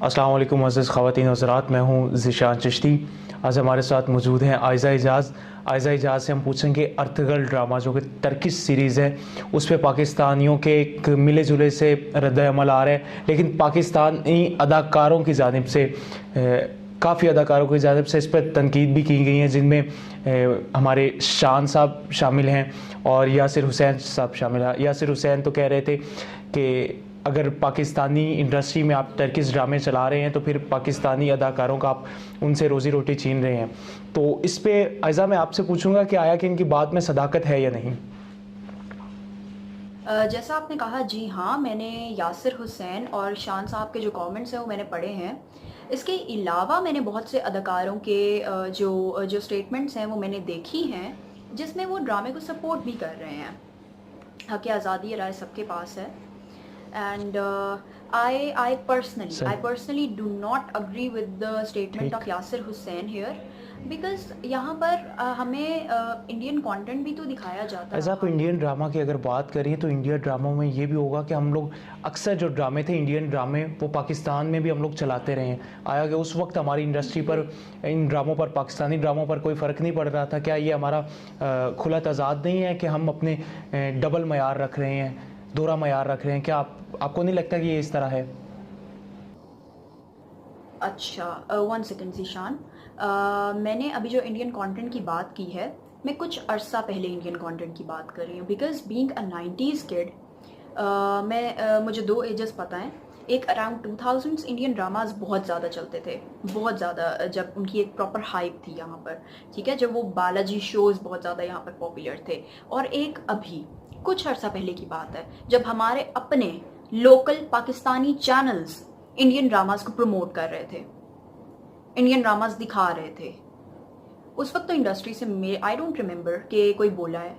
अस्सलाम वालेकुम मुअज़्ज़ज़ ख़वातीन व हज़रात, मैं हूँ ज़ीशान चिश्ती। आज हमारे साथ मौजूद हैं आयज़ा एजाज़। आयज़ा एजाज़ से हम पूछेंगे अर्तुगरुल ड्रामा जो कि टर्किश सीरीज़ है, उस पे पाकिस्तानियों के एक मिले जुले से रद्द-ए-अमल आ रहा है, लेकिन पाकिस्तानी अदाकारों की जानिब से काफ़ी अदाकारों की जानिब से इस पर तनकीद भी की गई है, जिनमें हमारे शान साहब शामिल हैं और यासिर हुसैन साहब शामिल हैं। यासिर हुसैन तो कह रहे थे कि अगर पाकिस्तानी इंडस्ट्री में आप टर्किश ड्रामे चला रहे हैं तो फिर पाकिस्तानी अदाकारों का आप उनसे रोज़ी रोटी छीन रहे हैं। तो इस पे आयज़ा मैं आपसे पूछूंगा कि आया कि इनकी बात में सदाकत है या नहीं। जैसा आपने कहा, जी हाँ, मैंने यासिर हुसैन और शान साहब के जो कमेंट्स हैं वो मैंने पढ़े हैं। इसके अलावा मैंने बहुत से अदाकारों के जो स्टेटमेंट्स हैं वो मैंने देखी हैं, जिसमें वो ड्रामे को सपोर्ट भी कर रहे हैं। हक़ आज़ादी राय सबके पास है। And I personally do not agree with the statement of ठीक। Yasir Hussain here, because यहाँ पर हमें इंडियन कंटेंट भी तो दिखाया जाता ऐसा आप रहा। इंडियन ड्रामा की अगर बात करें तो इंडियन ड्रामों में ये भी होगा कि हम लोग अक्सर जो ड्रामे थे इंडियन ड्रामे वो पाकिस्तान में भी हम लोग चलाते रहे हैं। आया कि उस वक्त हमारी इंडस्ट्री पर इन ड्रामों पर, पाकिस्तानी ड्रामों पर कोई फ़र्क नहीं पड़ रहा था। क्या ये हमारा खुला तज़ाद नहीं है कि हम अपने डबल मयार रख रहे हैं, दोहरा मयार रख रहे हैं? क्या आपको नहीं लगता कि ये इस तरह है? अच्छा, 1 सेकंड ज़ीशान। मैंने अभी जो इंडियन कंटेंट की बात की है, मैं कुछ अरसा पहले इंडियन कंटेंट की बात कर रही हूँ, because being a 90s kid, मुझे 2 एजेस पता हैं। एक अराउंड 2000s इंडियन ड्रामास बहुत ज़्यादा चलते थे, बहुत ज़्यादा, जब उनकी एक प्रॉपर हाइप थी यहाँ पर, ठीक है? जब वो बालाजी शोज़ बहुत ज़्यादा यहाँ पर पॉपुलर थे। और एक अभी कुछ अरसा पहले की बात है, जब हमारे अपने local Pakistani channels Indian dramas को प्रमोट कर रहे थे, इंडियन ड्रामास दिखा रहे थे। उस वक्त तो इंडस्ट्री से आई डोंट रिमेम्बर कि कोई बोला है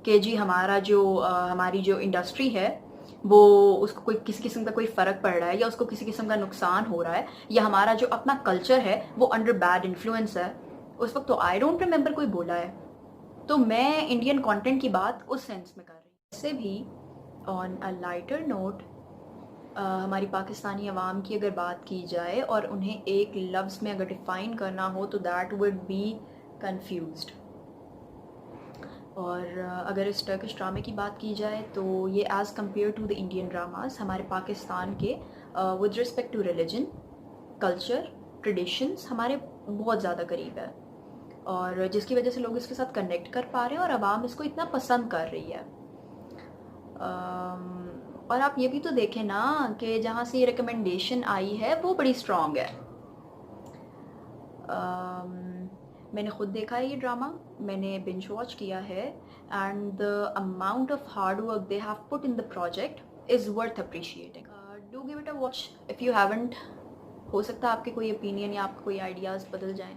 कि जी हमारी जो इंडस्ट्री है वो, उसको कोई किसी किस्म का कोई फ़र्क पड़ रहा है या उसको किसी किस्म का नुकसान हो रहा है, या हमारा जो अपना कल्चर है वो अंडर बैड इन्फ्लुएंस है। उस वक्त तो आई डोंट रिमेम्बर कोई बोला है। तो मैं इंडियन कंटेंट की बात उस सेंस में कर रही हूँ। वैसे भी ऑन अ लाइटर नोट, हमारी पाकिस्तानी अवाम की अगर बात की जाए और उन्हें एक लफ्ज़ में अगर डिफ़ाइन करना हो तो दैट वुड बी कंफ्यूज्ड। और अगर इस टर्किश ड्रामे की बात की जाए तो ये as compare to the Indian dramas हमारे पाकिस्तान के with respect to religion, culture, traditions हमारे बहुत ज़्यादा करीब है, और जिसकी वजह से लोग इसके साथ कनेक्ट कर पा रहे हैं और आवाम इसको इतना पसंद कर रही है। और आप ये भी तो देखें ना कि जहाँ से ये रिकमेंडेशन आई है वो बड़ी स्ट्रॉन्ग है। मैंने ख़ुद देखा है ये ड्रामा, मैंने बिंज वॉच किया है, and the amount of hard work they have put in the project is worth appreciating. Do give it a watch if you haven't. हो सकता है आपके कोई ओपिनियन या आपके कोई आइडियाज़ बदल जाएं।